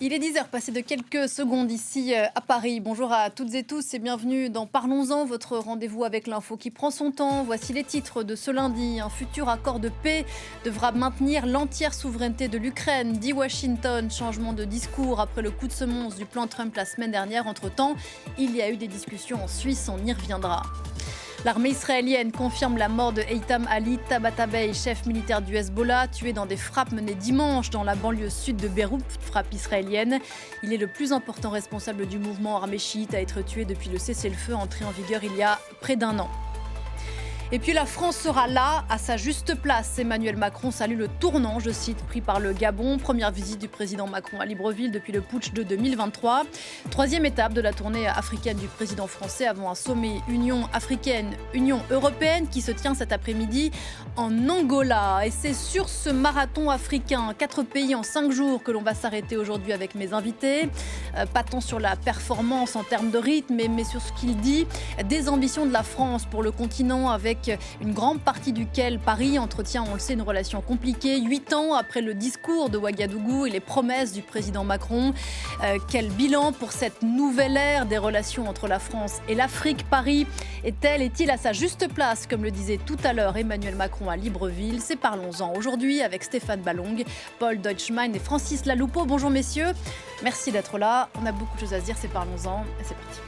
Il est 10h, passé de quelques secondes ici à Paris. Bonjour à toutes et tous et bienvenue dans Parlons-en, votre rendez-vous avec l'info qui prend son temps. Voici les titres de ce lundi. Un futur accord de paix devra maintenir l'entière souveraineté de l'Ukraine, dit Washington. Changement de discours après le coup de semonce du plan Trump la semaine dernière. Entre-temps, il y a eu des discussions en Suisse, on y reviendra. L'armée israélienne confirme la mort de Eitam Ali Tabatabai, chef militaire du Hezbollah, tué dans des frappes menées dimanche dans la banlieue sud de Beyrouth, frappe israélienne. Il est le plus important responsable du mouvement armé chiite à être tué depuis le cessez-le-feu entré en vigueur il y a près d'un an. Et puis la France sera là, à sa juste place. Emmanuel Macron salue le tournant, je cite, pris par le Gabon. Première visite du président Macron à Libreville depuis le putsch de 2023. Troisième étape de la tournée africaine du président français avant un sommet Union africaine-Union européenne qui se tient cet après-midi en Angola. Et c'est sur ce marathon africain, 4 pays en 5 jours, que l'on va s'arrêter aujourd'hui avec mes invités. Pas tant sur la performance en termes de rythme, mais sur ce qu'il dit des ambitions de la France pour le continent, avec une grande partie duquel Paris entretient, on le sait, une relation compliquée. 8 ans après le discours de Ouagadougou et les promesses du président Macron. Quel bilan pour cette nouvelle ère des relations entre la France et l'Afrique? Paris est-il à sa juste place, comme le disait tout à l'heure Emmanuel Macron à Libreville? C'est Parlons-en aujourd'hui avec Stéphane Ballong, Paul Deutschmann et Francis Laloupeau. Bonjour messieurs, merci d'être là. On a beaucoup de choses à se dire, c'est Parlons-en et c'est parti.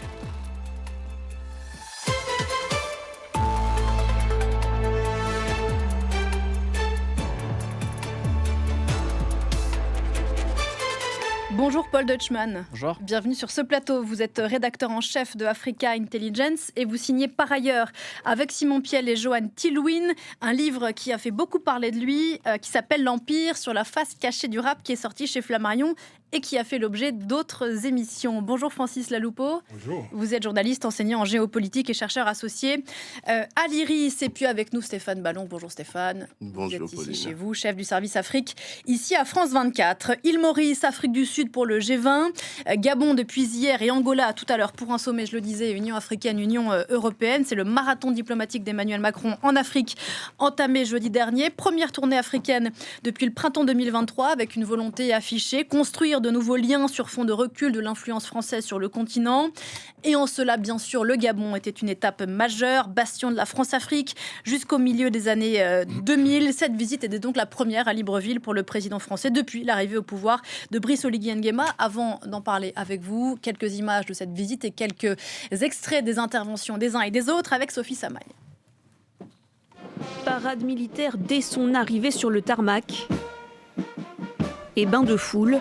Bonjour Paul Deutschmann. Bonjour. Bienvenue sur ce plateau. Vous êtes rédacteur en chef de Africa Intelligence et vous signez par ailleurs avec Simon Piel et Johan Tillwin un livre qui a fait beaucoup parler de lui, qui s'appelle L'Empire, sur la face cachée du rap, qui est sorti chez Flammarion et qui a fait l'objet d'autres émissions. Bonjour Francis Laloupeau. Bonjour. Vous êtes journaliste, enseignant en géopolitique et chercheur associé à l'IRIS. Et puis avec nous Stéphane Ballong. Bonjour Stéphane. Bonjour vous êtes ici Pauline. chez vous, chef du service Afrique, ici à France 24. Île Maurice, Afrique du Sud pour le G20. Gabon depuis hier et Angola tout à l'heure pour un sommet, je le disais, Union africaine, Union européenne. C'est le marathon diplomatique d'Emmanuel Macron en Afrique, entamé jeudi dernier. Première tournée africaine depuis le printemps 2023 avec une volonté affichée, construire de nouveaux liens sur fond de recul de l'influence française sur le continent. Et en cela, bien sûr, le Gabon était une étape majeure, bastion de la France-Afrique, jusqu'au milieu des années 2000. Cette visite était donc la première à Libreville pour le président français depuis l'arrivée au pouvoir de Brice Oligui Nguema. Avant d'en parler avec vous, quelques images de cette visite et quelques extraits des interventions des uns et des autres avec Sophie Samaï. Parade militaire dès son arrivée sur le tarmac et bain de foule.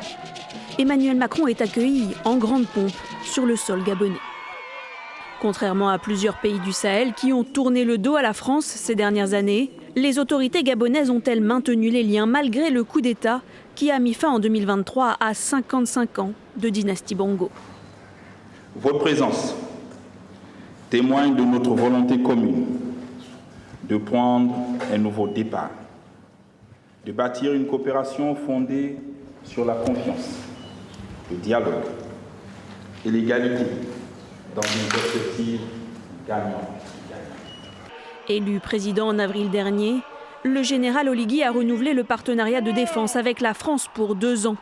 Emmanuel Macron est accueilli en grande pompe sur le sol gabonais. Contrairement à plusieurs pays du Sahel qui ont tourné le dos à la France ces dernières années, les autorités gabonaises ont-elles maintenu les liens malgré le coup d'État qui a mis fin en 2023 à 55 ans de dynastie Bongo. Votre présence témoigne de notre volonté commune de prendre un nouveau départ, de bâtir une coopération fondée sur la confiance, le dialogue et l'égalité dans une perspective gagnante. Élu président en avril dernier, le général Oligui a renouvelé le partenariat de défense avec la France pour 2 ans.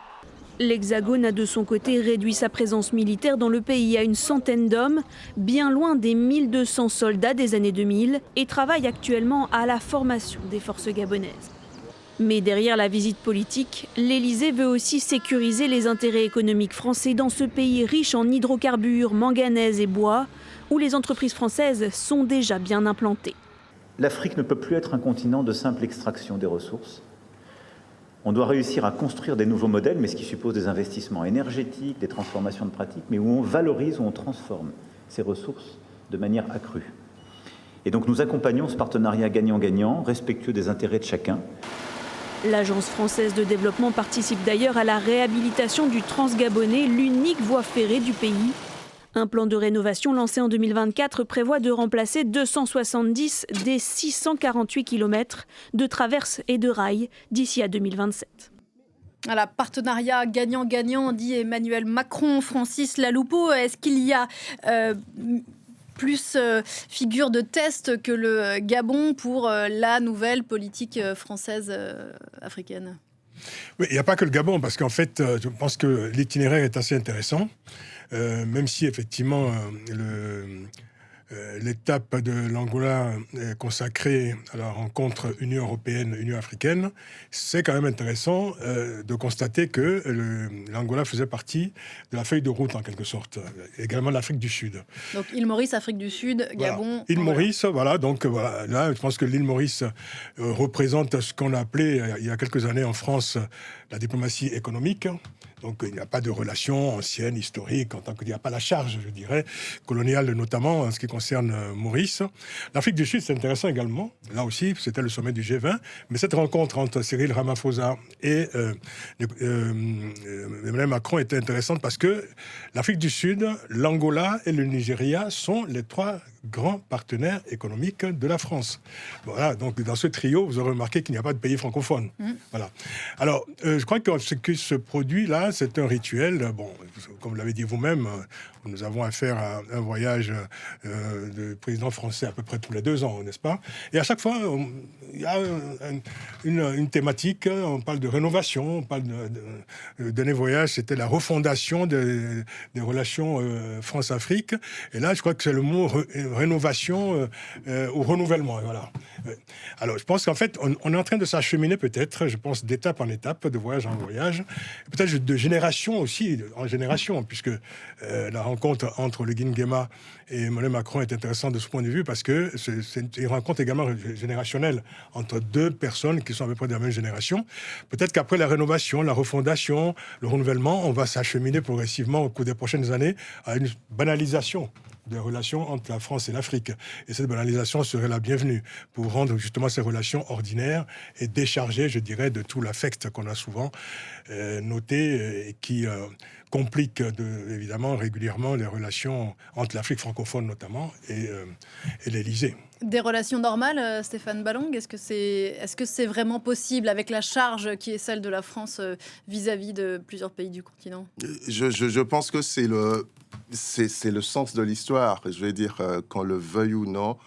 L'Hexagone a de son côté réduit sa présence militaire dans le pays à une centaine d'hommes, bien loin des 1200 soldats des années 2000, et travaille actuellement à la formation des forces gabonaises. Mais derrière la visite politique, l'Élysée veut aussi sécuriser les intérêts économiques français dans ce pays riche en hydrocarbures, manganèse et bois, où les entreprises françaises sont déjà bien implantées. L'Afrique ne peut plus être un continent de simple extraction des ressources. On doit réussir à construire des nouveaux modèles, mais ce qui suppose des investissements énergétiques, des transformations de pratiques, mais où on valorise, où on transforme ces ressources de manière accrue. Et donc nous accompagnons ce partenariat gagnant-gagnant, respectueux des intérêts de chacun. L'Agence française de développement participe d'ailleurs à la réhabilitation du Transgabonais, l'unique voie ferrée du pays. Un plan de rénovation lancé en 2024 prévoit de remplacer 270 des 648 km de traverses et de rails d'ici à 2027. Voilà, partenariat gagnant-gagnant, dit Emmanuel Macron. Francis Laloupeau, est-ce qu'il y a plus figure de test que le Gabon pour la nouvelle politique française africaine ? Oui, il n'y a pas que le Gabon, parce qu'en fait, je pense que l'itinéraire est assez intéressant, même si effectivement l'étape de l'Angola est consacrée à la rencontre Union européenne-Union africaine, c'est quand même intéressant de constater que l'Angola faisait partie de la feuille de route, en quelque sorte, également l'Afrique du Sud. Donc île Maurice, Afrique du Sud, Gabon... Voilà. Île Maurice, voilà, donc voilà, là, je pense que l'île Maurice représente ce qu'on a appelé, il y a quelques années en France, la diplomatie économique. Donc il n'y a pas de relation ancienne, historique, en tant qu'il n'y a pas la charge, je dirais, coloniale notamment en ce qui concerne Maurice. L'Afrique du Sud, c'est intéressant également. Là aussi, c'était le sommet du G20. Mais cette rencontre entre Cyril Ramaphosa et Emmanuel Macron était intéressante parce que l'Afrique du Sud, l'Angola et le Nigeria sont les 3 grands partenaires économiques de la France. Voilà, donc dans ce trio, vous aurez remarqué qu'il n'y a pas de pays francophone. Voilà. Alors, je crois que ce qui se produit là, c'est un rituel. Bon, comme vous l'avez dit vous-même, nous avons affaire à un voyage de président français à peu près tous les 2 ans, n'est-ce pas? Et à chaque fois, il y a une thématique. On parle de rénovation, on parle le dernier voyage, c'était la refondation des relations France-Afrique. Et là, je crois que c'est le mot rénovation ou renouvellement. Voilà. Alors, je pense qu'en fait, on est en train de s'acheminer peut-être, je pense, d'étape en étape, de voyage en voyage, peut-être de génération aussi, en génération, puisque la rencontre entre le Nguema et Emmanuel Macron est intéressante de ce point de vue, parce que c'est une rencontre également générationnelle entre 2 personnes qui sont à peu près de la même génération. Peut-être qu'après la rénovation, la refondation, le renouvellement, on va s'acheminer progressivement au cours des prochaines années à une banalisation des relations entre la France et l'Afrique. Et cette banalisation serait la bienvenue pour rendre justement ces relations ordinaires et décharger, je dirais, de tout l'affect qu'on a souvent noté et qui complique évidemment régulièrement les relations entre l'Afrique francophone notamment et l'Élysée. Des relations normales, Stéphane Ballong, est-ce que c'est vraiment possible avec la charge qui est celle de la France vis-à-vis de plusieurs pays du continent? Je pense que c'est le sens de l'histoire. Je vais dire, qu'on le veuille ou non,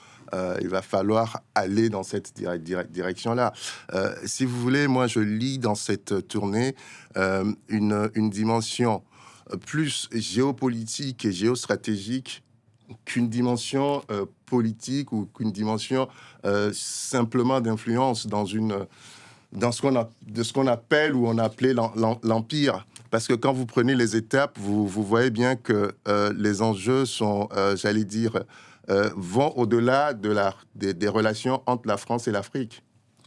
il va falloir aller dans cette direction-là. Si vous voulez, moi, je lis dans cette tournée une dimension plus géopolitique et géostratégique qu'une dimension politique ou qu'une dimension simplement d'influence dans ce qu'on appelle ou on appelait l'empire. Parce que quand vous prenez les étapes, vous voyez bien que les enjeux sont, vont au-delà des relations entre la France et l'Afrique.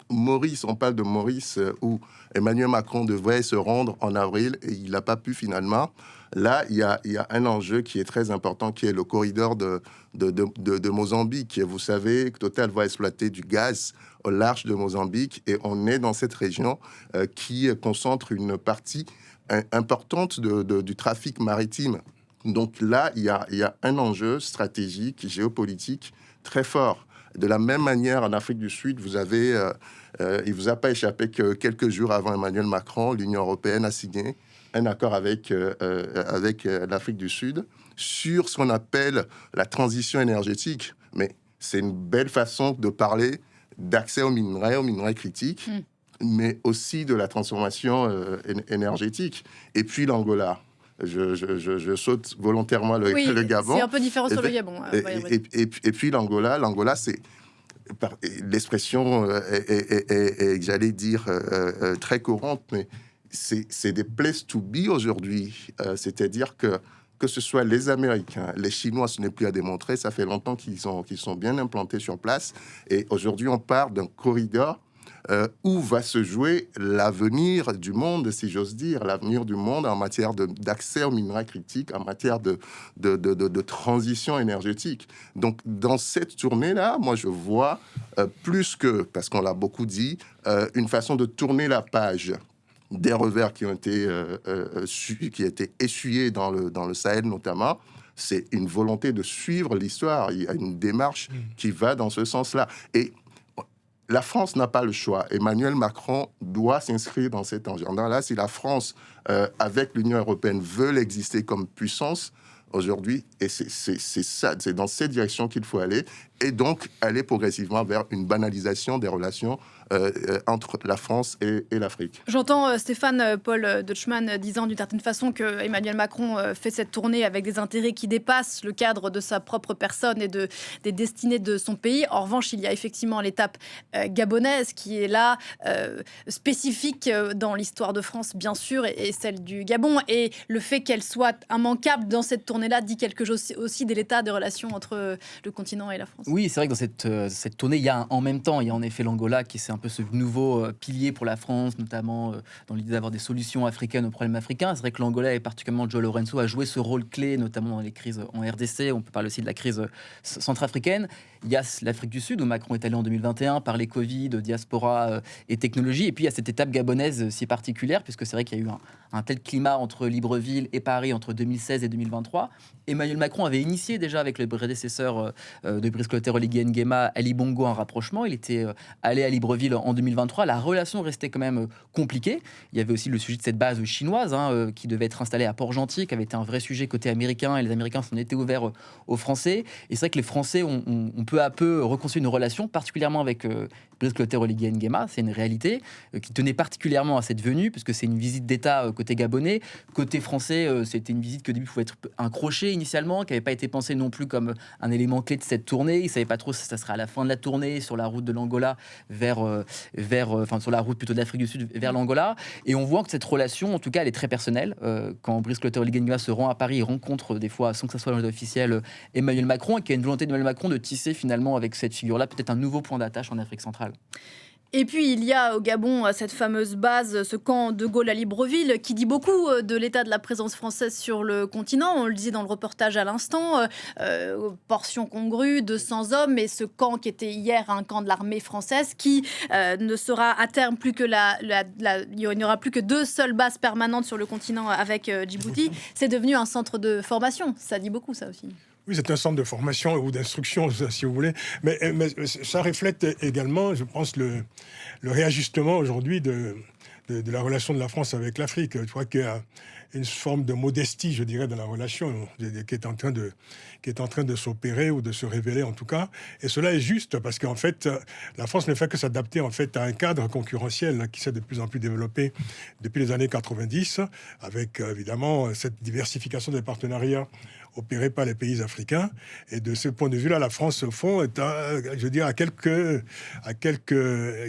Maurice, on parle de Maurice, où Emmanuel Macron devrait se rendre en avril et il n'a pas pu finalement. Là, il y a un enjeu qui est très important, qui est le corridor de Mozambique. Et vous savez que Total va exploiter du gaz au large de Mozambique et on est dans cette région qui concentre une partie importante du trafic maritime. Donc là, il y a un enjeu stratégique, géopolitique très fort. De la même manière, en Afrique du Sud, vous avez, il ne vous a pas échappé que quelques jours avant Emmanuel Macron, l'Union européenne a signé un accord avec l'Afrique du Sud sur ce qu'on appelle la transition énergétique. Mais c'est une belle façon de parler d'accès aux minerais critiques, mais aussi de la transformation énergétique. Et puis l'Angola. Je saute volontairement le Gabon. C'est un peu différent sur le Gabon. Et puis l'Angola, c'est l'expression j'allais dire très courante, mais c'est des places to be aujourd'hui. C'est-à-dire que ce soit les Américains, les Chinois, ce n'est plus à démontrer. Ça fait longtemps qu'ils sont bien implantés sur place. Et aujourd'hui, on part d'un corridor où va se jouer l'avenir du monde, si j'ose dire, l'avenir du monde en matière d'accès aux minerais critiques, en matière de transition énergétique. Donc, dans cette tournée-là, moi, je vois plus que, parce qu'on l'a beaucoup dit, une façon de tourner la page des revers qui ont été essuyés dans le Sahel notamment. C'est une volonté de suivre l'histoire. Il y a une démarche qui va dans ce sens-là. Et la France n'a pas le choix. Emmanuel Macron doit s'inscrire dans cet agenda-là. Si la France, avec l'Union européenne, veut exister comme puissance aujourd'hui, et c'est dans cette direction qu'il faut aller, et donc aller progressivement vers une banalisation des relations entre la France et l'Afrique. J'entends Stéphane Paul Deutschmann disant d'une certaine façon que Emmanuel Macron fait cette tournée avec des intérêts qui dépassent le cadre de sa propre personne et des destinées de son pays. En revanche, il y a effectivement l'étape gabonaise qui est là, spécifique dans l'histoire de France, bien sûr, et celle du Gabon. Et le fait qu'elle soit immanquable dans cette tournée-là dit quelque chose aussi de l'état de relations entre le continent et la France. Oui, c'est vrai que dans cette tournée, il y a en même temps, il y a en effet l'Angola qui c'est un peu ce nouveau pilier pour la France, notamment dans l'idée d'avoir des solutions africaines aux problèmes africains. C'est vrai que l'Angola et particulièrement João Lourenço a joué ce rôle clé, notamment dans les crises en RDC. On peut parler aussi de la crise centrafricaine. Il y a l'Afrique du Sud où Macron est allé en 2021, parler Covid, diaspora et technologie. Et puis il y a cette étape gabonaise si particulière, puisque c'est vrai qu'il y a eu un tel climat entre Libreville et Paris entre 2016 et 2023. Emmanuel Macron avait initié déjà avec le prédécesseur de Brice Clotaire Oligui Nguema, Ali Bongo, un rapprochement. Il était allé à Libreville en 2023. La relation restait quand même compliquée. Il y avait aussi le sujet de cette base chinoise qui devait être installée à Port-Gentil, qui avait été un vrai sujet côté américain, et les Américains s'en étaient ouverts aux Français. Et c'est vrai que les Français ont peu à peu reconstruit une relation, particulièrement avec Brice Clotaire Oligui Nguema. C'est une réalité qui tenait particulièrement à cette venue, puisque c'est une visite d'État côté gabonais. Côté français, c'était une visite qui au début pouvait être un crochet initialement, qui n'avait pas été pensée non plus comme un élément clé de cette tournée. Ils ne savaient pas trop si ça serait à la fin de la tournée, sur la route de l'Angola sur la route plutôt de l'Afrique du Sud vers l'Angola. Et on voit que cette relation, en tout cas, elle est très personnelle. Quand Brice Clotaire Oligui Nguema se rend à Paris, il rencontre des fois, sans que ça soit officiel, Emmanuel Macron, et qu'il y a une volonté d'Emmanuel Macron de tisser finalement avec cette figure-là peut-être un nouveau point d'attache en Afrique centrale. Et puis, il y a au Gabon cette fameuse base, ce camp de Gaulle à Libreville, qui dit beaucoup de l'état de la présence française sur le continent. On le disait dans le reportage à l'instant, portion congrue, 200 hommes, et ce camp qui était hier un camp de l'armée française, qui ne sera à terme plus que il n'y aura plus que 2 seules bases permanentes sur le continent avec Djibouti. C'est devenu un centre de formation. Ça dit beaucoup, ça aussi. Oui, c'est un centre de formation ou d'instruction, si vous voulez. Mais ça reflète également, je pense, le réajustement aujourd'hui de la relation de la France avec l'Afrique. Je crois qu'il y a une forme de modestie, je dirais, dans la relation qui est en train de s'opérer ou de se révéler, en tout cas. Et cela est juste parce qu'en fait, la France ne fait que s'adapter en fait à un cadre concurrentiel qui s'est de plus en plus développé depuis les années 90, avec évidemment cette diversification des partenariats opérés par les pays africains. Et de ce point de vue-là, la France, au fond, est à quelques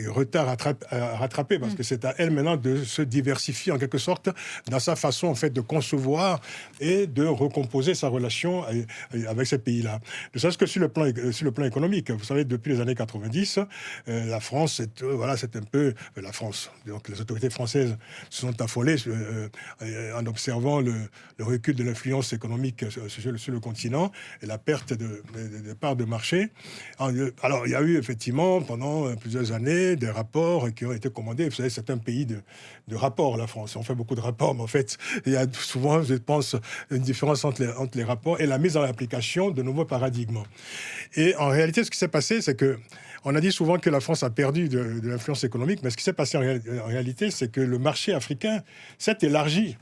retards à rattraper, parce que c'est à elle maintenant de se diversifier en quelque sorte dans sa façon en fait de concevoir et de recomposer sa relation avec ces pays-là. Ne serait-ce que sur le plan économique. Vous savez, depuis les années 90, la France, c'est un peu la France. Donc les autorités françaises se sont affolées en observant le recul de l'influence économique sur le continent et la perte de parts de marché. Alors, il y a eu effectivement pendant plusieurs années des rapports qui ont été commandés. Vous savez, c'est un pays de rapports, la France. On fait beaucoup de rapports, mais en fait, il y a souvent, je pense, une différence entre les rapports et la mise en application de nouveaux paradigmes. Et en réalité, ce qui s'est passé, c'est que on a dit souvent que la France a perdu de l'influence économique, mais ce qui s'est passé en réalité, c'est que le marché africain s'est élargi.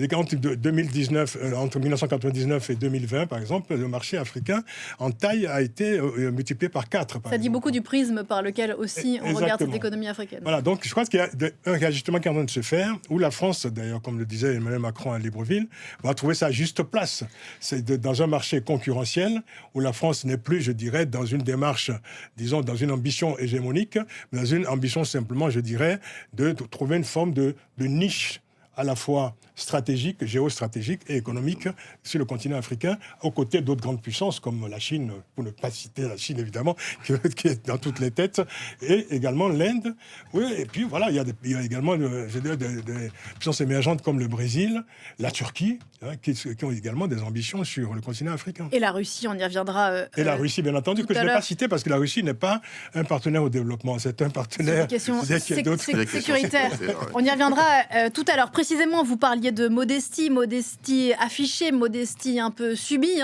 Entre 1999 et 2020, par exemple, le marché africain en taille a été multiplié par 4. Ça dit beaucoup du prisme par lequel aussi on regarde cette économie africaine. Voilà, donc je crois qu'il y a un réajustement qui est en train de se faire, où la France, d'ailleurs, comme le disait Emmanuel Macron à Libreville, va trouver sa juste place. C'est dans un marché concurrentiel, où la France n'est plus, je dirais, dans une démarche, disons, dans une ambition hégémonique, mais dans une ambition simplement, je dirais, de trouver une forme de niche à la fois stratégique, géostratégique et économique sur le continent africain, aux côtés d'autres grandes puissances comme la Chine, pour ne pas citer la Chine évidemment, qui est dans toutes les têtes, et également l'Inde. Oui, et puis voilà, il y a également des puissances émergentes comme le Brésil, la Turquie, qui ont également des ambitions sur le continent africain. Et la Russie, on y reviendra. Et la Russie, bien entendu, que je n'ai pas cité parce que la Russie n'est pas un partenaire au développement, c'est un partenaire sécuritaire. On y reviendra tout à l'heure. Précisément, vous parliez de modestie affichée, modestie un peu subie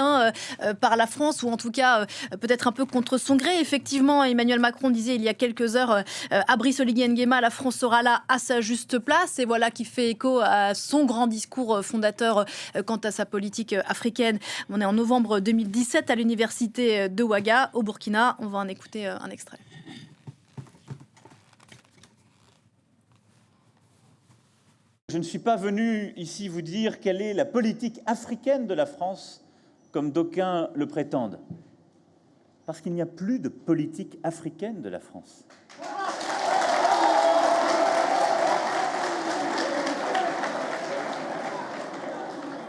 par la France, ou en tout cas peut-être un peu contre son gré. Effectivement, Emmanuel Macron disait il y a quelques heures à Brice Oligui Nguema, la France sera là à sa juste place, et voilà qui fait écho à son grand discours fondateur quant à sa politique africaine. On est en novembre 2017 à l'université de Ouaga, au Burkina. On va en écouter un extrait. Je ne suis pas venu ici vous dire quelle est la politique africaine de la France, comme d'aucuns le prétendent. Parce qu'il n'y a plus de politique africaine de la France.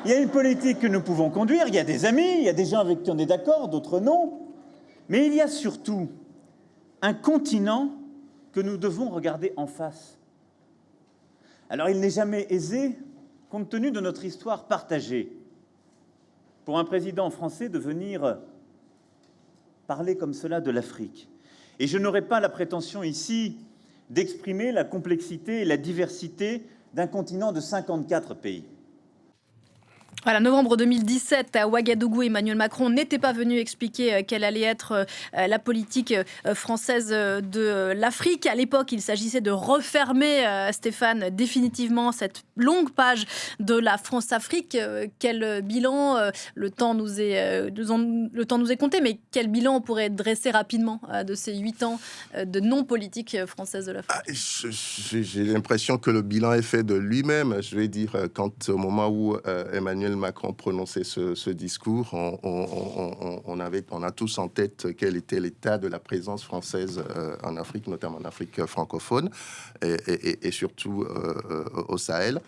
Il y a une politique que nous pouvons conduire, il y a des amis, il y a des gens avec qui on est d'accord, d'autres non. Mais il y a surtout un continent que nous devons regarder en face. Alors il n'est jamais aisé, compte tenu de notre histoire partagée, pour un président français de venir parler comme cela de l'Afrique. Et je n'aurai pas la prétention ici d'exprimer la complexité et la diversité d'un continent de 54 pays. Voilà, novembre 2017, à Ouagadougou, Emmanuel Macron n'était pas venu expliquer quelle allait être la politique française de l'Afrique. À l'époque, il s'agissait de refermer, Stéphane, définitivement cette longue page de la France-Afrique. Quel bilan, le temps nous est compté, mais quel bilan on pourrait dresser rapidement de ces 8 ans de non-politique française de l'Afrique? J'ai l'impression que le bilan est fait de lui-même. Je vais dire, quand au moment où Emmanuel Macron prononçait ce discours, on a tous en tête quel était l'état de la présence française en Afrique, notamment en Afrique francophone et surtout au Sahel.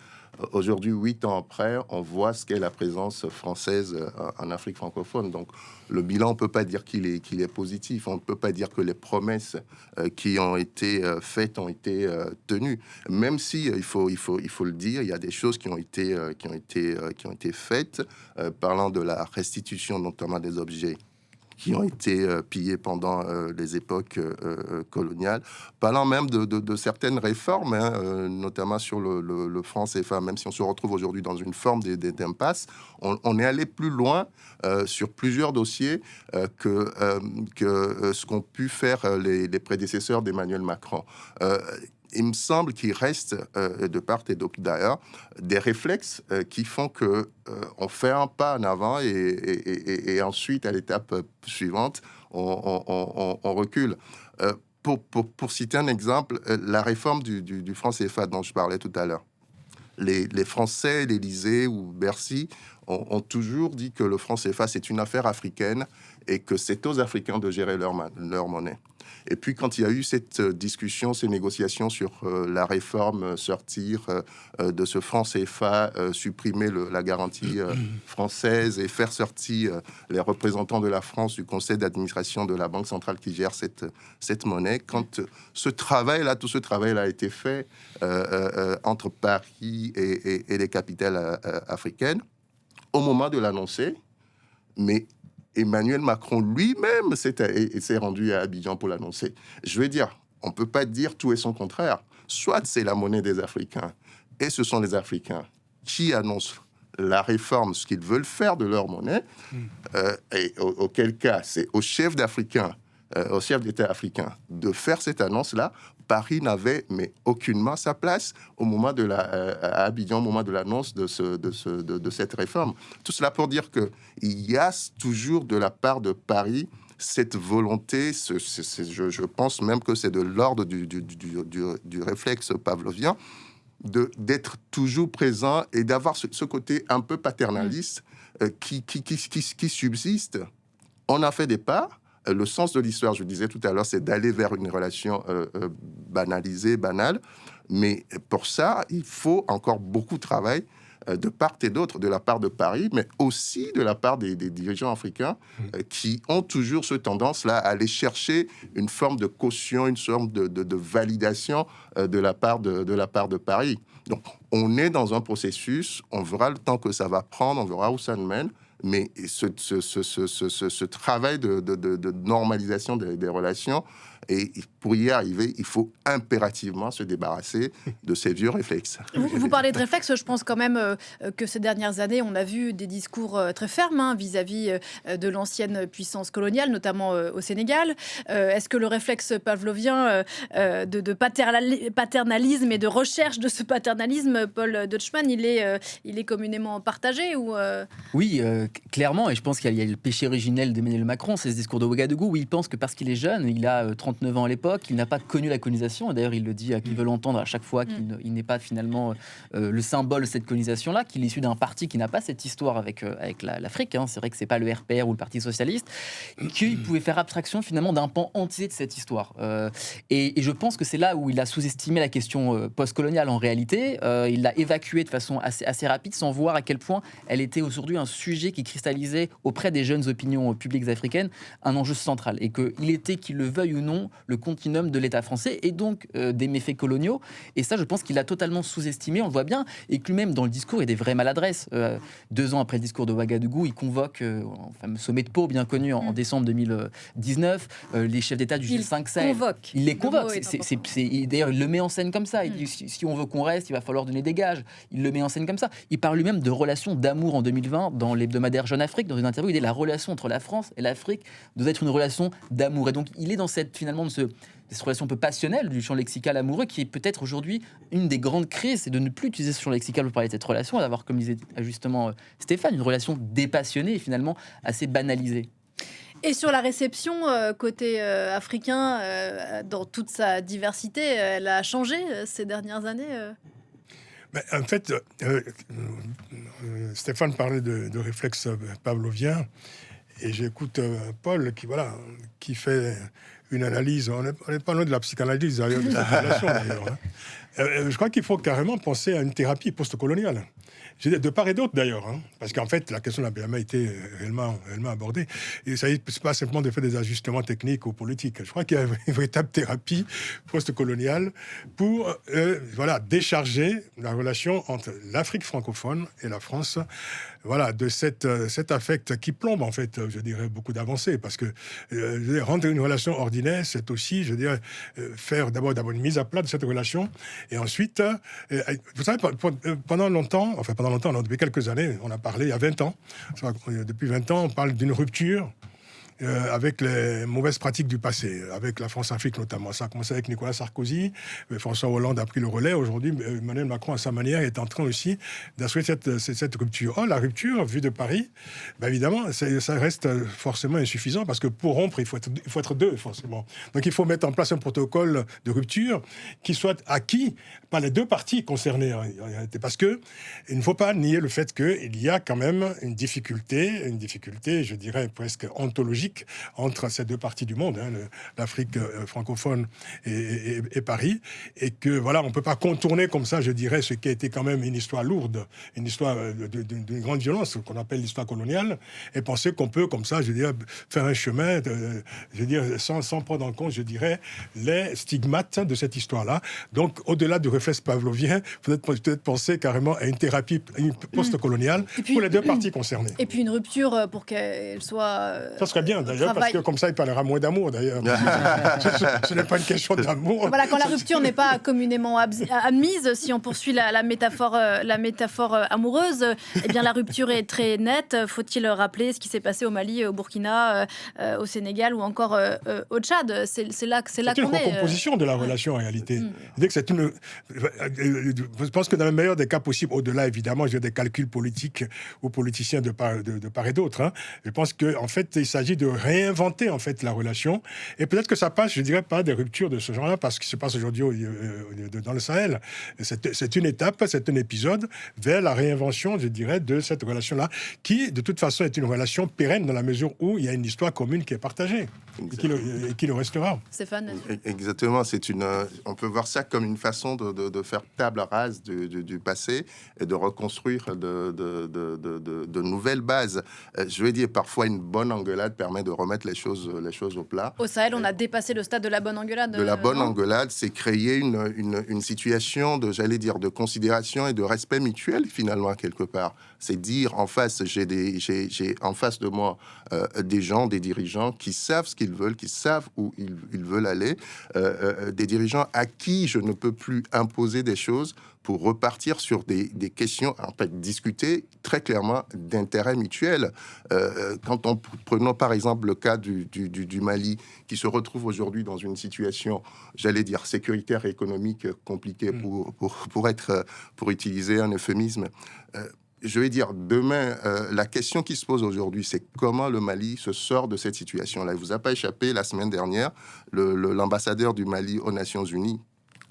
Aujourd'hui, 8 ans après, on voit ce qu'est la présence française en Afrique francophone. Donc, le bilan, on ne peut pas dire qu'il est positif. On ne peut pas dire que les promesses qui ont été faites ont été tenues. Même si, il faut le dire, il y a des choses qui ont été faites, parlant de la restitution, notamment des objets qui ont été pillés pendant les époques coloniales, parlant même de certaines réformes, notamment sur le franc CFA, même si on se retrouve aujourd'hui dans une forme d'impasse, on est allé plus loin sur plusieurs dossiers que ce qu'ont pu faire les prédécesseurs d'Emmanuel Macron. Il me semble qu'il reste, de part et d'autre d'ailleurs, des réflexes qui font que on fait un pas en avant et ensuite, à l'étape suivante, on recule. Pour citer un exemple, la réforme du franc CFA dont je parlais tout à l'heure. Les Français, l'Élysée ou Bercy ont toujours dit que le franc CFA, c'est une affaire africaine et que c'est aux Africains de gérer leur monnaie. Et puis, quand il y a eu cette discussion, ces négociations sur la réforme, sortir de ce franc CFA, supprimer la garantie française et faire sortir les représentants de la France du conseil d'administration de la Banque centrale qui gère cette monnaie, quand tout ce travail-là a été fait entre Paris et les capitales africaines, au moment de l'annoncer, mais Emmanuel Macron lui-même s'est rendu à Abidjan pour l'annoncer. Je veux dire, on ne peut pas dire tout et son contraire. Soit c'est la monnaie des Africains, et ce sont les Africains qui annoncent la réforme, ce qu'ils veulent faire de leur monnaie, et auquel cas, c'est aux chefs d'Africains, aux chefs d'État africains de faire cette annonce-là. Paris n'avait mais aucunement sa place à Abidjan au moment de l'annonce de cette réforme. Tout cela pour dire qu'il y a toujours de la part de Paris cette volonté, je pense même que c'est de l'ordre du réflexe pavlovien, d'être toujours présent et d'avoir ce côté un peu paternaliste qui subsiste. On a fait des pas. Le sens de l'histoire, je disais tout à l'heure, c'est d'aller vers une relation banalisée, banale. Mais pour ça, il faut encore beaucoup de travail de part et d'autre, de la part de Paris, mais aussi de la part des dirigeants africains qui ont toujours cette tendance-là à aller chercher une forme de caution, une forme de validation de la part de Paris. Donc, on est dans un processus, on verra le temps que ça va prendre, on verra où ça nous mène. Mais ce travail de normalisation des relations, et pour y arriver, il faut impérativement se débarrasser de ces vieux réflexes. Vous parlez de réflexes, je pense quand même que ces dernières années, on a vu des discours très fermes vis-à-vis de l'ancienne puissance coloniale, notamment au Sénégal. Est-ce que le réflexe pavlovien de paternalisme et de recherche de ce paternalisme, Paul Deutschmann, il est communément partagé ou Oui, clairement, et je pense qu'il y a le péché originel d'Emmanuel Macron, c'est ce discours de Ouagadougou où il pense que parce qu'il est jeune, il a 30 39 ans à l'époque, il n'a pas connu la colonisation, et d'ailleurs il le dit à qui veut l'entendre à chaque fois qu'il n'est pas finalement le symbole de cette colonisation-là, qu'il est issu d'un parti qui n'a pas cette histoire avec l'Afrique, c'est vrai que c'est pas le RPR ou le Parti Socialiste, qu'il pouvait faire abstraction finalement d'un pan entier de cette histoire. Et je pense que c'est là où il a sous-estimé la question post-coloniale en réalité, il l'a évacuée de façon assez rapide sans voir à quel point elle était aujourd'hui un sujet qui cristallisait auprès des jeunes opinions publiques africaines un enjeu central, et qu'il était, qu'il le veuille ou non, le continuum de l'État français et donc des méfaits coloniaux. Et ça, je pense qu'il a totalement sous-estimé, on le voit bien, et que lui-même, dans le discours, il y a des vraies maladresses. 2 ans après le discours de Ouagadougou, il convoque un fameux sommet de Pau, bien connu, en décembre 2019, les chefs d'État du G5 Sahel. Il les convoque. D'ailleurs, il le met en scène comme ça. Il dit, si on veut qu'on reste, il va falloir donner des gages. Il le met en scène comme ça. Il parle lui-même de relations d'amour en 2020 dans l'hebdomadaire Jeune Afrique. Dans une interview, il dit la relation entre la France et l'Afrique doit être une relation d'amour. Et donc, il est dans cette relation un peu passionnelle du champ lexical amoureux qui est peut-être aujourd'hui une des grandes crises, c'est de ne plus utiliser ce champ lexical pour parler de cette relation, d'avoir, comme disait justement Stéphane, une relation dépassionnée et finalement assez banalisée. Et sur la réception côté africain, dans toute sa diversité, elle a changé ces dernières années En fait, Stéphane parlait de réflexe pavlovien, et j'écoute Paul qui fait une analyse. On n'est pas loin de la psychanalyse d'ailleurs, de cette relation d'ailleurs. Je crois qu'il faut carrément penser à une thérapie post-coloniale. De part et d'autre d'ailleurs, parce qu'en fait la question de la BMA a été réellement abordée. Et ça n'est pas simplement de faire des ajustements techniques ou politiques. Je crois qu'il y a une véritable thérapie post-coloniale pour décharger la relation entre l'Afrique francophone et la France, de cet affect qui plombe en fait, je dirais, beaucoup d'avancées. Parce que rendre une relation ordinaire, c'est aussi, je dirais, faire d'abord une mise à plat de cette relation, et ensuite, vous savez, pendant longtemps, depuis quelques années, on a parlé, il y a 20 ans, depuis 20 ans, on parle d'une rupture avec les mauvaises pratiques du passé, avec la France-Afrique notamment. Ça a commencé avec Nicolas Sarkozy, François Hollande a pris le relais. Aujourd'hui, Emmanuel Macron, à sa manière, est en train aussi d'assurer cette rupture. Oh, la rupture, vue de Paris, évidemment, ça reste forcément insuffisant, parce que pour rompre, il faut être deux, forcément. Donc il faut mettre en place un protocole de rupture qui soit acquis par les deux parties concernées, en réalité. Parce qu'il ne faut pas nier le fait qu'il y a quand même une difficulté, je dirais, presque ontologique, entre ces deux parties du monde, l'Afrique francophone et Paris, et que on peut pas contourner comme ça, je dirais, ce qui a été quand même une histoire lourde, une histoire d'une grande violence qu'on appelle l'histoire coloniale, et penser qu'on peut comme ça, je dirais, faire un chemin, sans prendre en compte, je dirais, les stigmates de cette histoire-là. Donc, au-delà du réflexe pavlovien, peut-être penser carrément à une thérapie post-coloniale pour les deux parties concernées. Et puis une rupture pour qu'elle soit... Ça serait bien d'ailleurs, parce que comme ça, il parlera moins d'amour d'ailleurs. Ce n'est pas une question d'amour. Quand la rupture n'est pas communément admise, si on poursuit la métaphore amoureuse, eh bien la rupture est très nette. Faut-il rappeler ce qui s'est passé au Mali, au Burkina, au Sénégal ou encore au Tchad? C'est là qu'on est. C'est une recomposition de la relation en réalité. Je pense que dans le meilleur des cas possibles, au-delà évidemment des calculs politiques ou politiciens de part et d'autre, je pense qu'en fait, il s'agit de réinventer en fait la relation, et peut-être que ça passe, je dirais, pas des ruptures de ce genre-là, parce que ce qui se passe aujourd'hui dans le Sahel, c'est une étape, c'est un épisode vers la réinvention, je dirais, de cette relation-là, qui de toute façon est une relation pérenne dans la mesure où il y a une histoire commune qui est partagée et qui le restera. Stéphane. Exactement, on peut voir ça comme une façon de faire table rase du passé et de reconstruire de nouvelles bases. Je vais dire, parfois une bonne engueulade permet de remettre les choses au plat. Au Sahel, on a dépassé le stade de la bonne engueulade. De la bonne engueulade, c'est créer une situation de considération et de respect mutuel, finalement, quelque part. C'est dire en face, j'ai en face de moi des gens, des dirigeants qui savent ce qu'ils veulent, qui savent où ils veulent aller, des dirigeants à qui je ne peux plus imposer des choses pour repartir sur des questions, en fait, discuter très clairement d'intérêt mutuel. Prenons par exemple le cas du Mali, qui se retrouve aujourd'hui dans une situation, sécuritaire et économique compliquée, pour utiliser un euphémisme. je vais dire, demain, la question qui se pose aujourd'hui, c'est comment le Mali se sort de cette situation-là. Il ne vous a pas échappé, la semaine dernière, l'ambassadeur du Mali aux Nations Unies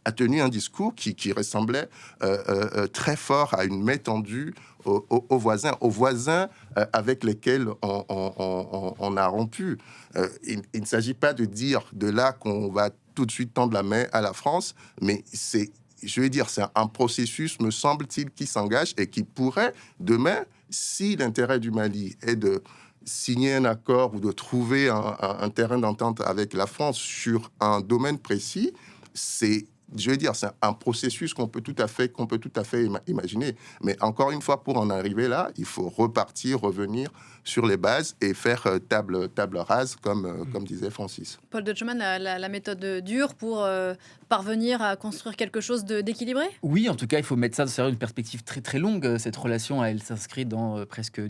a tenu un discours qui ressemblait très fort à une main tendue aux voisins avec lesquels on a rompu. Il ne s'agit pas de dire de là qu'on va tout de suite tendre la main à la France, mais c'est un processus, me semble-t-il, qui s'engage et qui pourrait, demain, si l'intérêt du Mali est de signer un accord ou de trouver un terrain d'entente avec la France sur un domaine précis, c'est un processus qu'on peut tout à fait imaginer. Mais encore une fois, pour en arriver là, il faut revenir sur les bases et faire table rase, comme disait Francis. Paul Deutschmann, la méthode dure pour parvenir à construire quelque chose d'équilibré ? Oui, en tout cas, il faut mettre ça dans une perspective très très longue. Cette relation, elle s'inscrit dans presque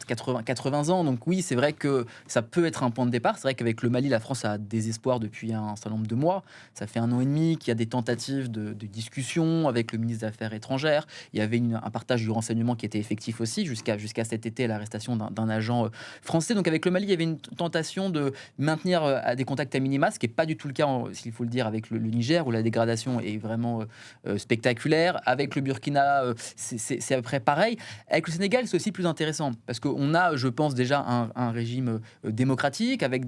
80 ans. Donc oui, c'est vrai que ça peut être un point de départ. C'est vrai qu'avec le Mali, la France a des espoirs depuis un certain nombre de mois. Ça fait 1 an et demi qu'il y a des tentatives de discussion avec le ministre des Affaires étrangères. Il y avait un partage du renseignement qui était effectif aussi jusqu'à cet été, l'arrestation d'un agent français. Donc avec le Mali, il y avait une tentation de maintenir des contacts à minima, ce qui n'est pas du tout le cas, s'il faut le dire, avec le Niger, où la dégradation est vraiment spectaculaire. Avec le Burkina, c'est à peu près pareil. Avec le Sénégal, c'est aussi plus intéressant, parce qu'on a, je pense, déjà un régime démocratique, avec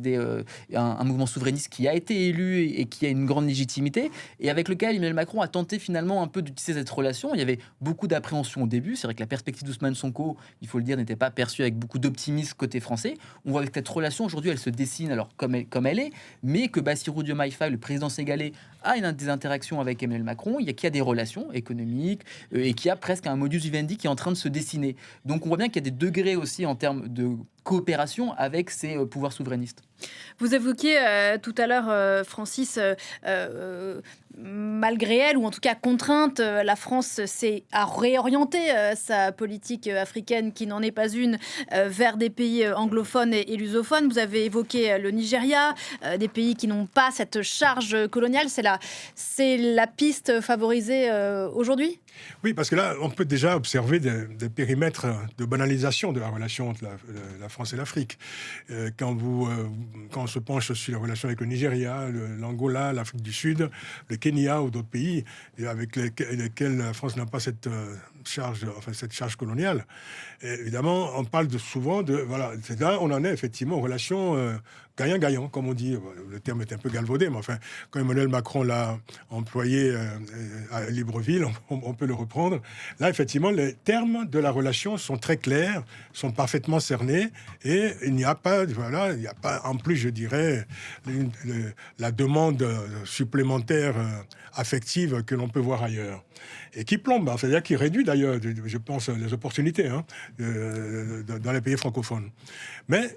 un mouvement souverainiste qui a été élu et qui a une grande légitimité, et avec lequel Emmanuel Macron a tenté finalement un peu d'utiliser cette relation. Il y avait beaucoup d'appréhension au début. C'est vrai que la perspective d'Ousmane Sonko, il faut le dire, n'était pas perçue avec beaucoup d'optimisme côté français. On voit que cette relation, aujourd'hui, elle se dessine alors comme elle est, mais que Bassirou Diomaye Faye, le président sénégalais, a des interactions avec Emmanuel Macron, qu'il y a des relations économiques et qu'il y a presque un modus vivendi qui est en train de se dessiner. Donc on voit bien qu'il y a des degrés aussi en termes de coopération avec ces pouvoirs souverainistes. Vous évoquiez tout à l'heure, Francis, malgré elle, ou en tout cas contrainte, la France a réorienté sa politique africaine, qui n'en est pas une, vers des pays anglophones et lusophones. Vous avez évoqué le Nigeria, des pays qui n'ont pas cette charge coloniale. C'est la piste favorisée aujourd'hui ? Oui, parce que là, on peut déjà observer des périmètres de banalisation de la relation entre la France et l'Afrique. Quand on se penche sur les relations avec le Nigeria, l'Angola, l'Afrique du Sud, le Kenya ou d'autres pays avec lesquels la France n'a pas cette charge coloniale, et évidemment, on parle souvent de... Voilà, là, on en est effectivement en relation gagnant-gagnant, comme on dit. Le terme est un peu galvaudé, mais enfin, quand Emmanuel Macron l'a employé à Libreville, on peut le reprendre. Là, effectivement, les termes de la relation sont très clairs, sont parfaitement cernés, et il n'y a pas, en plus, je dirais, la demande supplémentaire affective que l'on peut voir ailleurs. Et qui plombe, c'est-à-dire qui réduit d'ailleurs, je pense, les opportunités dans les pays francophones. Mais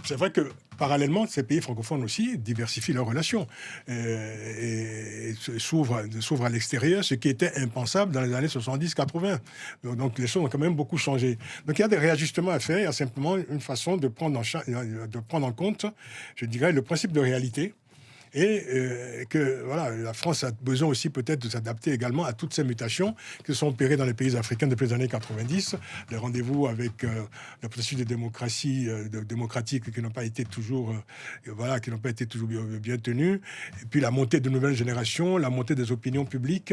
c'est vrai que parallèlement, ces pays francophones aussi diversifient leurs relations et s'ouvrent à l'extérieur, ce qui était impensable dans les années 70-80. Donc les choses ont quand même beaucoup changé. Donc il y a des réajustements à faire, il y a simplement une façon de prendre en compte, je dirais, le principe de réalité. Et que la France a besoin aussi peut-être de s'adapter également à toutes ces mutations qui sont opérées dans les pays africains depuis les années 90, les rendez-vous avec le processus de démocratie démocratique qui n'ont pas été toujours bien tenus, et puis la montée de nouvelles générations, la montée des opinions publiques,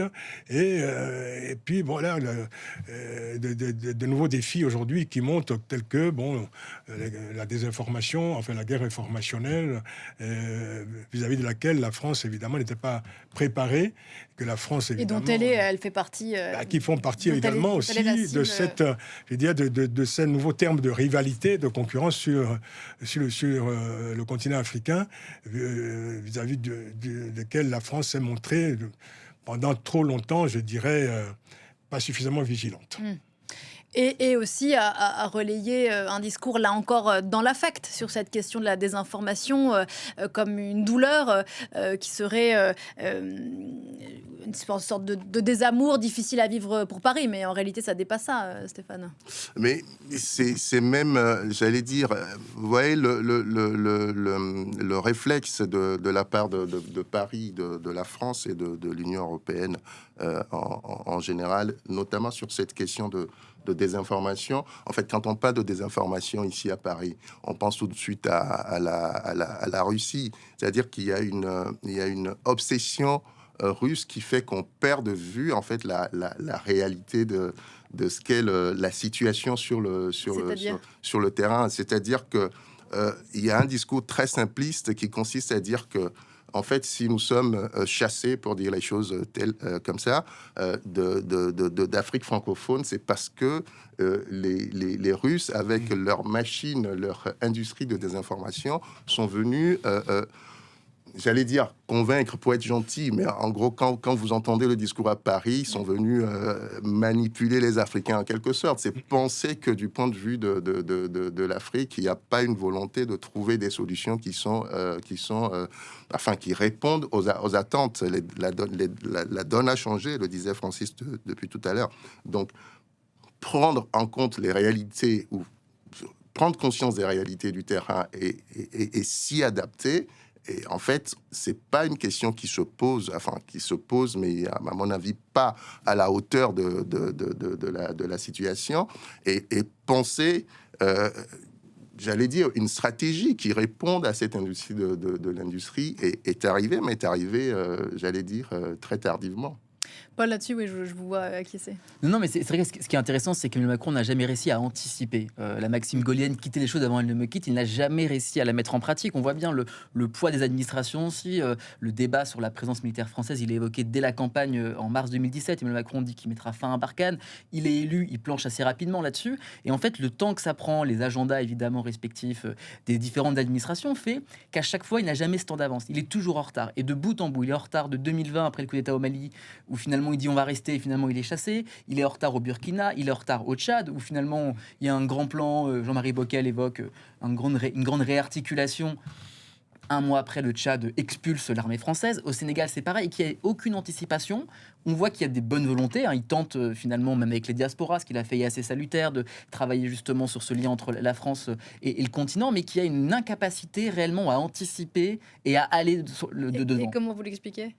et puis de nouveaux défis aujourd'hui qui montent, tels que la désinformation, enfin la guerre informationnelle vis-à-vis de laquelle la France, évidemment, n'était pas préparée, que la France, évidemment... Et dont elle fait partie... qui font partie également aussi de ces nouveaux termes de rivalité, de concurrence sur le continent africain, vis-à-vis desquels la France s'est montrée pendant trop longtemps, je dirais, pas suffisamment vigilante. Et aussi à relayer un discours, là encore, dans l'affect, sur cette question de la désinformation, comme une douleur qui serait une sorte de désamour difficile à vivre pour Paris. Mais en réalité, ça dépasse ça, Stéphane. Mais c'est même, j'allais dire, vous voyez, le réflexe de la part de Paris, de la France et de l'Union européenne en général, notamment sur cette question de désinformation, en fait, quand on parle de désinformation ici à Paris, on pense tout de suite à la Russie. C'est-à-dire qu'il y a une obsession russe qui fait qu'on perd de vue, en fait, la réalité de ce qu'est la situation sur le terrain. C'est-à-dire que il y a un discours très simpliste qui consiste à dire que, en fait, si nous sommes chassés, pour dire les choses comme ça, d'Afrique francophone, c'est parce que les Russes, avec leur machine, leur industrie de désinformation, sont venus... j'allais dire convaincre pour être gentil, mais en gros, quand vous entendez le discours à Paris, ils sont venus manipuler les Africains en quelque sorte. C'est penser que du point de vue de l'Afrique, il n'y a pas une volonté de trouver des solutions qui répondent aux attentes. La donne a changé, le disait Francis depuis tout à l'heure. Donc, prendre en compte les réalités ou prendre conscience des réalités du terrain et s'y adapter. Et en fait, c'est pas une question qui se pose, mais à mon avis pas à la hauteur de la situation. Et penser, j'allais dire, une stratégie qui réponde à cette industrie de l'industrie est arrivée, j'allais dire, très tardivement. Paul, là-dessus, oui, je vous vois acquiescer. Non, mais c'est vrai que ce qui est intéressant, c'est qu'Emmanuel Macron n'a jamais réussi à anticiper. La maxime gaullienne, quitter les choses avant elles ne me quittent, il n'a jamais réussi à la mettre en pratique. On voit bien le poids des administrations aussi. Le débat sur la présence militaire française, il est évoqué dès la campagne en mars 2017. Emmanuel Macron dit qu'il mettra fin à Barkhane. Il est élu, il planche assez rapidement là-dessus. Et en fait, le temps que ça prend, les agendas évidemment respectifs des différentes administrations, fait qu'à chaque fois, il n'a jamais ce temps d'avance. Il est toujours en retard. Et de bout en bout, il est en retard de 2020 après le coup d'État au Mali, où finalement il dit on va rester et finalement il est chassé. Il est en retard au Burkina, il est en retard au Tchad, où finalement il y a un grand plan. Jean-Marie Bockel évoque une grande réarticulation. Un mois après, le Tchad expulse l'armée française. Au Sénégal, c'est pareil, qu'il n'y ait aucune anticipation. On voit qu'il y a des bonnes volontés. Il tente finalement, même avec les diasporas, ce qu'il a fait est assez salutaire, de travailler justement sur ce lien entre la France et le continent, mais qu'il y a une incapacité réellement à anticiper et à aller dedans. Et comment vous l'expliquez ?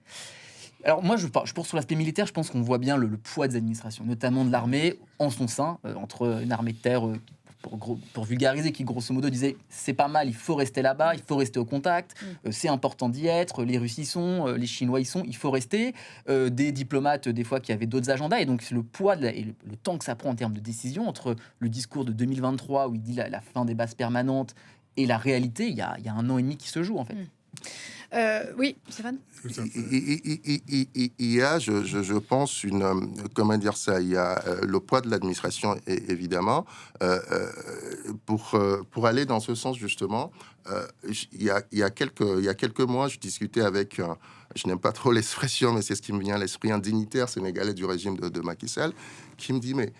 Alors moi, je pense sur l'aspect militaire, je pense qu'on voit bien le poids des administrations, notamment de l'armée en son sein, entre une armée de terre, pour vulgariser, qui grosso modo disait c'est pas mal, il faut rester là-bas, il faut rester au contact, c'est important d'y être, les Russes y sont, les Chinois y sont, il faut rester, des diplomates des fois qui avaient d'autres agendas, et donc le poids et le temps que ça prend en termes de décision, entre le discours de 2023 où il dit la fin des bases permanentes et la réalité, il y a 1 an et demi qui se joue en fait. Oui, Stéphane. Il y a, je pense, comment dire ça, il y a le poids de l'administration, évidemment. Pour aller dans ce sens, justement, il y a quelques mois, je discutais avec, je n'aime pas trop l'expression, mais c'est ce qui me vient à l'esprit, un dignitaire sénégalais du régime de Macky Sall, qui me dit, mais...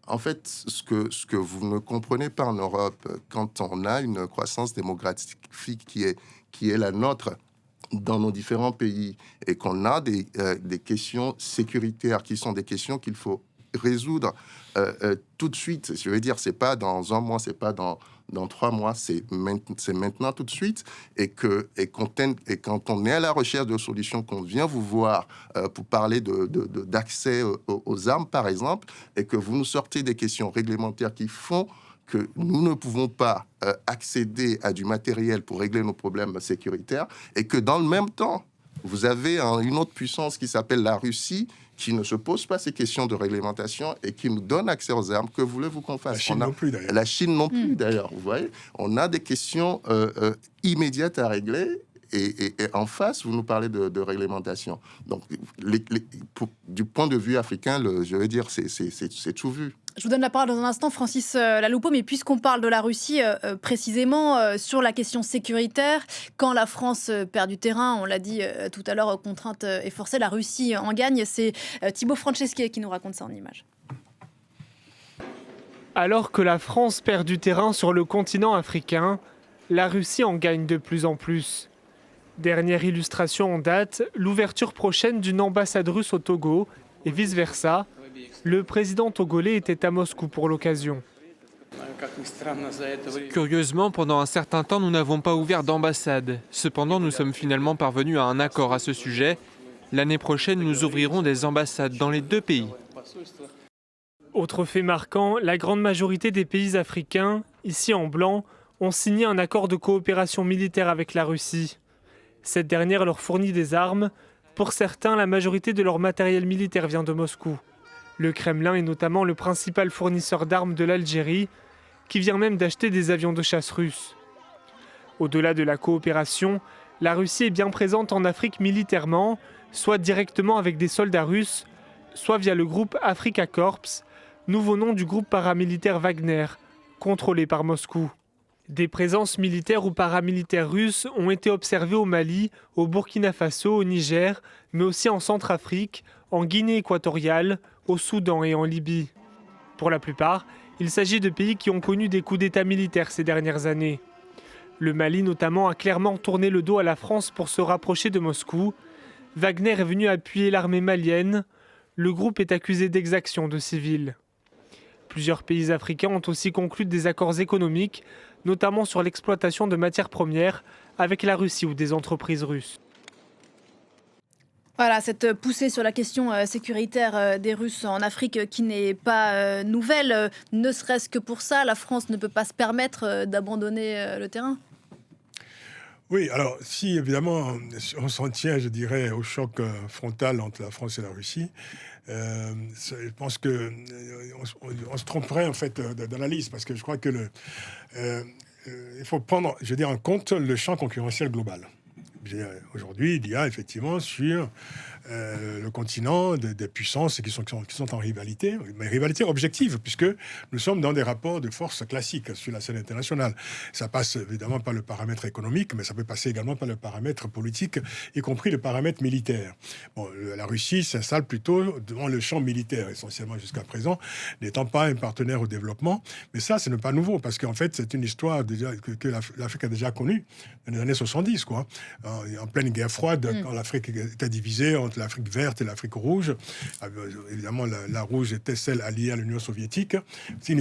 En fait, ce que vous ne comprenez pas en Europe, quand on a une croissance démographique qui est la nôtre dans nos différents pays, et qu'on a des questions sécuritaires qui sont des questions qu'il faut résoudre tout de suite. Je veux dire, c'est pas dans 1 mois, c'est pas dans 3 mois, c'est maintenant tout de suite, et quand on est à la recherche de solutions, qu'on vient vous voir pour parler d'accès aux armes, par exemple, et que vous nous sortez des questions réglementaires qui font que nous ne pouvons pas accéder à du matériel pour régler nos problèmes sécuritaires, et que dans le même temps, vous avez une autre puissance qui s'appelle la Russie, qui ne se pose pas ces questions de réglementation et qui nous donne accès aux armes. Que voulez-vous qu'on fasse ? La Chine non plus, d'ailleurs. La Chine non plus, d'ailleurs. Vous voyez, on a des questions immédiates à régler. Et en face, vous nous parlez de réglementation. Donc, du point de vue africain, je veux dire, c'est tout vu. Je vous donne la parole dans un instant, Francis Laloupeau, mais puisqu'on parle de la Russie, précisément sur la question sécuritaire, quand la France perd du terrain, on l'a dit tout à l'heure, contrainte et forcée, la Russie en gagne. C'est Thibaut Franceschi qui nous raconte ça en images. Alors que la France perd du terrain sur le continent africain, la Russie en gagne de plus en plus. Dernière illustration en date, l'ouverture prochaine d'une ambassade russe au Togo et vice-versa. Le président togolais était à Moscou pour l'occasion. Curieusement, pendant un certain temps, nous n'avons pas ouvert d'ambassade. Cependant, nous sommes finalement parvenus à un accord à ce sujet. L'année prochaine, nous ouvrirons des ambassades dans les 2 pays. Autre fait marquant, la grande majorité des pays africains, ici en blanc, ont signé un accord de coopération militaire avec la Russie. Cette dernière leur fournit des armes. Pour certains, la majorité de leur matériel militaire vient de Moscou. Le Kremlin est notamment le principal fournisseur d'armes de l'Algérie, qui vient même d'acheter des avions de chasse russes. Au-delà de la coopération, la Russie est bien présente en Afrique militairement, soit directement avec des soldats russes, soit via le groupe Afrika Korps, nouveau nom du groupe paramilitaire Wagner, contrôlé par Moscou. Des présences militaires ou paramilitaires russes ont été observées au Mali, au Burkina Faso, au Niger, mais aussi en Centrafrique, en Guinée équatoriale, au Soudan et en Libye. Pour la plupart, il s'agit de pays qui ont connu des coups d'État militaires ces dernières années. Le Mali notamment a clairement tourné le dos à la France pour se rapprocher de Moscou. Wagner est venu appuyer l'armée malienne. Le groupe est accusé d'exactions de civils. Plusieurs pays africains ont aussi conclu des accords économiques, notamment sur l'exploitation de matières premières avec la Russie ou des entreprises russes. Voilà, cette poussée sur la question sécuritaire des Russes en Afrique qui n'est pas nouvelle. Ne serait-ce que pour ça, la France ne peut pas se permettre d'abandonner le terrain. Oui, alors si évidemment on s'en tient, je dirais, au choc frontal entre la France et la Russie, je pense que on se tromperait en fait d'analyse, parce que je crois que il faut prendre, je veux dire, en compte le champ concurrentiel global. Aujourd'hui, il y a effectivement sur le continent des puissances qui sont en rivalité, mais rivalité objective, puisque nous sommes dans des rapports de force classiques sur la scène internationale. Ça passe évidemment par le paramètre économique, mais ça peut passer également par le paramètre politique, y compris le paramètre militaire. Bon, la Russie s'installe plutôt dans le champ militaire, essentiellement jusqu'à présent, n'étant pas un partenaire au développement. Mais ça, ce n'est pas nouveau, parce qu'en fait, c'est une histoire déjà que l'Afrique a déjà connue dans les années 70, quoi. En pleine guerre froide, quand l'Afrique était divisée entre l'Afrique verte et l'Afrique rouge. Évidemment, la rouge était celle alliée à l'Union soviétique. C'est une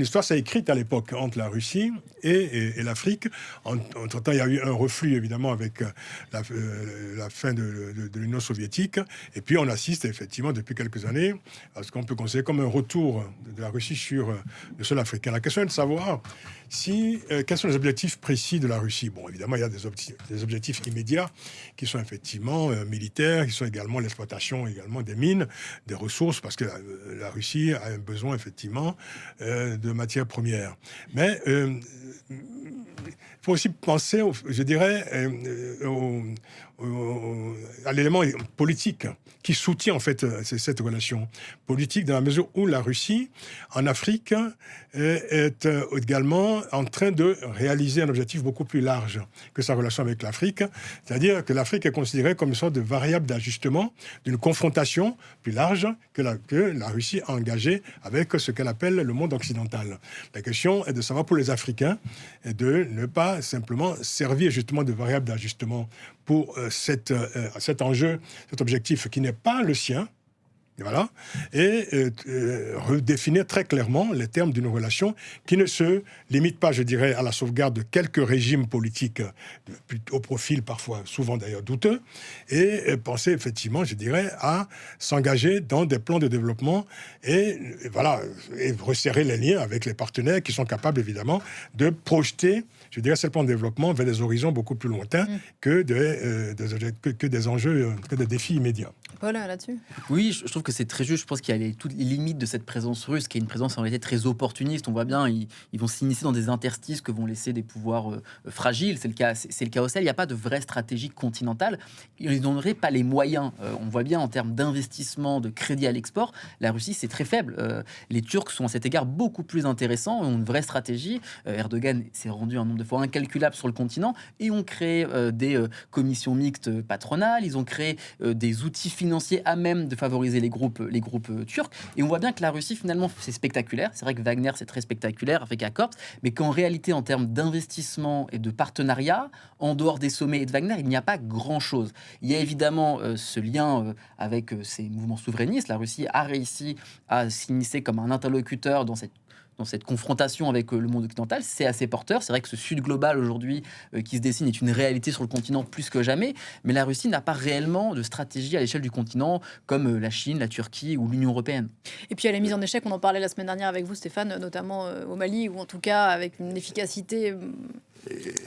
histoire ça écrite à l'époque entre la Russie et l'Afrique. Entre-temps, il y a eu un reflux, évidemment, avec la fin de l'Union soviétique. Et puis, on assiste, effectivement, depuis quelques années, à ce qu'on peut considérer comme un retour de la Russie sur le sol africain. La question est de savoir quels sont les objectifs précis de la Russie. Bon, évidemment, il y a des objectifs immédiats qui sont effectivement militaires, qui sont également l'exploitation également des mines, des ressources, parce que la Russie a un besoin effectivement de matières premières. Mais il faut aussi penser, je dirais, à l'élément politique qui soutient en fait cette relation politique, dans la mesure où la Russie en Afrique est également en train de réaliser un objectif beaucoup plus large que sa relation avec l'Afrique, c'est-à-dire que l'Afrique est considérée comme une sorte de variable d'ajustement d'une confrontation plus large que la Russie a engagée avec ce qu'elle appelle le monde occidental. La question est de savoir pour les Africains de ne pas simplement servir justement de variable d'ajustement pour cet enjeu, cet objectif qui n'est pas le sien, voilà, et redéfinir très clairement les termes d'une relation qui ne se limite pas, je dirais, à la sauvegarde de quelques régimes politiques au profil parfois, souvent d'ailleurs douteux, et penser effectivement, je dirais, à s'engager dans des plans de développement et voilà, et resserrer les liens avec les partenaires qui sont capables évidemment de projeter, je dirais, ces plans de développement vers des horizons beaucoup plus lointains que des enjeux, que des défis immédiats. Voilà, là-dessus. Oui, je trouve que c'est très juste. Je pense qu'il y a toutes les limites de cette présence russe, qui est une présence en réalité très opportuniste. On voit bien, ils vont s'initier dans des interstices que vont laisser des pouvoirs fragiles. C'est le cas au Sahel. Il n'y a pas de vraie stratégie continentale. Ils n'auraient pas les moyens. On voit bien en termes d'investissement, de crédit à l'export, la Russie, c'est très faible. Les Turcs sont à cet égard beaucoup plus intéressants, ont une vraie stratégie. Erdogan s'est rendu un nombre de fois incalculable sur le continent et ont créé des commissions mixtes patronales. Ils ont créé des outils financiers à même de favoriser les groupes turcs. Et on voit bien que la Russie, finalement, c'est spectaculaire. C'est vrai que Wagner, c'est très spectaculaire, Afrika Korps, mais qu'en réalité, en termes d'investissement et de partenariat, en dehors des sommets et de Wagner, il n'y a pas grand-chose. Il y a évidemment ce lien avec ces mouvements souverainistes. La Russie a réussi à s'initier comme un interlocuteur dans cette dans cette confrontation avec le monde occidental, c'est assez porteur. C'est vrai que ce sud global aujourd'hui qui se dessine est une réalité sur le continent plus que jamais, mais la Russie n'a pas réellement de stratégie à l'échelle du continent comme la Chine, la Turquie ou l'Union européenne. Et puis, il y a la mise en échec, on en parlait la semaine dernière avec vous, Stéphane, notamment au Mali, ou en tout cas avec une efficacité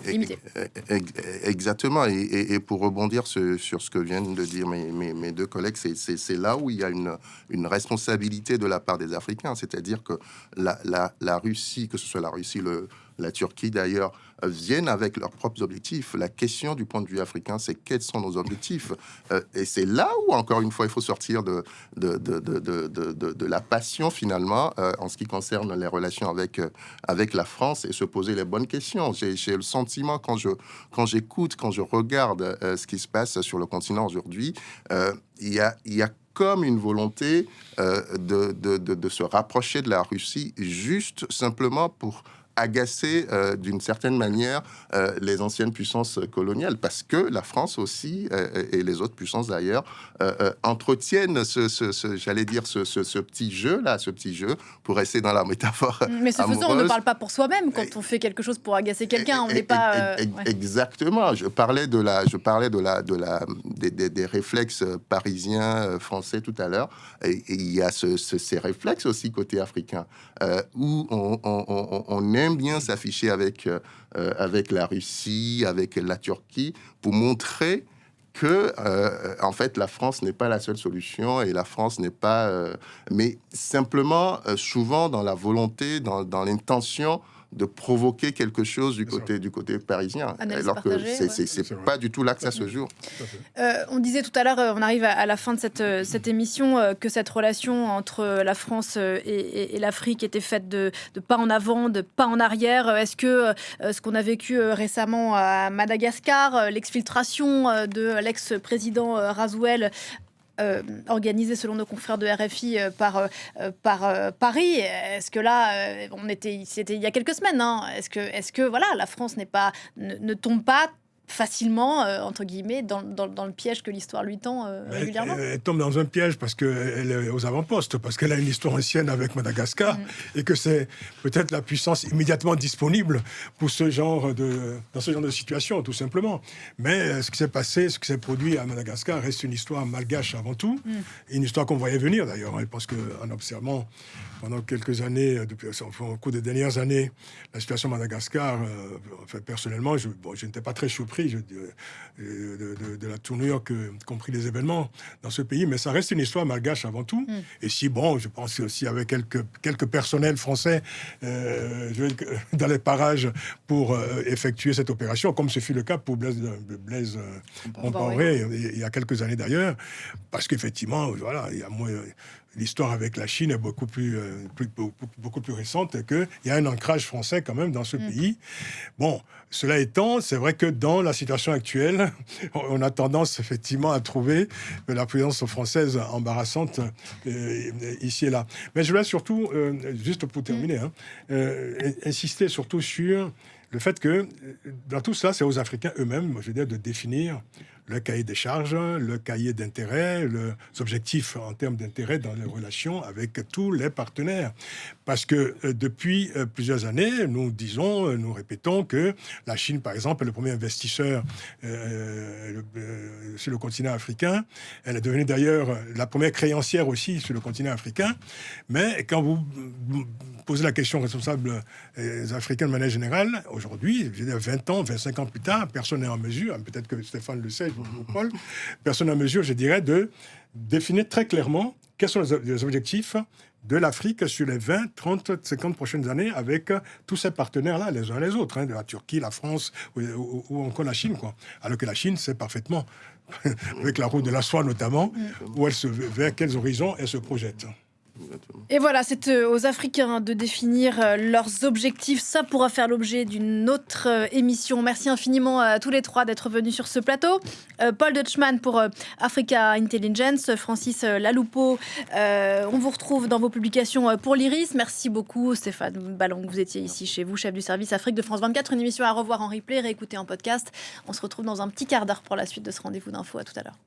limitée. Exactement. Et pour rebondir sur ce que viennent de dire mes deux collègues, c'est là où il y a une responsabilité de la part des Africains. C'est-à-dire que la Russie, que ce soit la Russie, la Turquie d'ailleurs, viennent avec leurs propres objectifs. La question du point de vue africain, c'est quels sont nos objectifs. Et c'est là où, encore une fois, il faut sortir de la passion, finalement, en ce qui concerne les relations avec la France et se poser les bonnes questions. J'ai le sentiment, quand j'écoute, quand je regarde ce qui se passe sur le continent aujourd'hui, il y a comme une volonté de se rapprocher de la Russie, juste simplement pour agacer d'une certaine manière les anciennes puissances coloniales, parce que la France aussi et les autres puissances d'ailleurs entretiennent j'allais dire ce petit jeu là, pour rester dans la métaphore. Mais ce faisant, on ne parle pas pour soi-même quand on fait quelque chose pour agacer quelqu'un. On n'est pas exactement. Je parlais des réflexes parisiens, français tout à l'heure, et il y a ces réflexes aussi côté africain où on aime bien s'afficher avec la Russie, avec la Turquie, pour montrer que, en fait, la France n'est pas la seule solution, et la France n'est pas... mais simplement, souvent, dans la volonté, dans l'intention de provoquer quelque chose du côté parisien, alors que c'est pas du tout là que ça se joue. On disait tout à l'heure, on arrive à la fin de cette émission, que cette relation entre la France et l'Afrique était faite de pas en avant, de pas en arrière. Est-ce que ce qu'on a vécu récemment à Madagascar, l'exfiltration de l'ex-président Rasouel, organisé selon nos confrères de RFI par Paris. Est-ce que là, c'était il y a quelques semaines, hein. Est-ce que voilà, la France ne tombe pas facilement, entre guillemets, dans le piège que l'histoire lui tend régulièrement? Elle tombe dans un piège parce qu'elle est aux avant-postes, parce qu'elle a une histoire ancienne avec Madagascar, et que c'est peut-être la puissance immédiatement disponible pour dans ce genre de situation, tout simplement. Mais ce qui s'est passé, ce qui s'est produit à Madagascar reste une histoire malgache avant tout, une histoire qu'on voyait venir d'ailleurs, hein, parce qu'en observant pendant quelques années, au cours des dernières années, la situation à Madagascar, personnellement, je n'étais pas très surpris de la tournure qu'ont pris les événements dans ce pays, mais ça reste une histoire malgache avant tout. Et si, je pense aussi avec quelques personnels français dans les parages pour effectuer cette opération, comme ce fut le cas pour Blaise Compaoré il y a quelques années d'ailleurs, parce qu'effectivement, voilà, il y a moins... L'histoire avec la Chine est beaucoup plus récente, et qu'il y a un ancrage français quand même dans ce pays. Bon, cela étant, c'est vrai que dans la situation actuelle, on a tendance effectivement à trouver la présence française embarrassante ici et là. Mais je voulais surtout, juste pour terminer, insister surtout sur le fait que dans tout cela, c'est aux Africains eux-mêmes, je veux dire, de définir le cahier des charges, le cahier d'intérêts, les objectifs en termes d'intérêt dans les relations avec tous les partenaires. Parce que depuis plusieurs années, nous répétons que la Chine, par exemple, est le premier investisseur sur le continent africain. Elle est devenue d'ailleurs la première créancière aussi sur le continent africain. Mais quand vous posez la question aux responsables africains de manière générale, aujourd'hui, je veux dire 20 ans, 25 ans plus tard, personne n'est en mesure, peut-être que Stéphane le sait, Paul, personne n'est en mesure, je dirais, de définir très clairement quels sont les objectifs de l'Afrique sur les 20, 30, 50 prochaines années avec tous ces partenaires-là, les uns les autres, de la Turquie, la France ou encore la Chine, quoi. Alors que la Chine sait parfaitement, avec la route de la soie notamment, vers quels horizons elle se projette. Et voilà, c'est aux Africains de définir leurs objectifs. Ça pourra faire l'objet d'une autre émission. Merci infiniment à tous les trois d'être venus sur ce plateau. Paul Deutschmann pour Africa Intelligence, Francis Laloupeau, on vous retrouve dans vos publications pour l'Iris. Merci beaucoup Stéphane Ballon, vous étiez ici chez vous, chef du service Afrique de France 24. Une émission à revoir en replay, réécouter en podcast. On se retrouve dans un petit quart d'heure pour la suite de ce rendez-vous d'info. À tout à l'heure.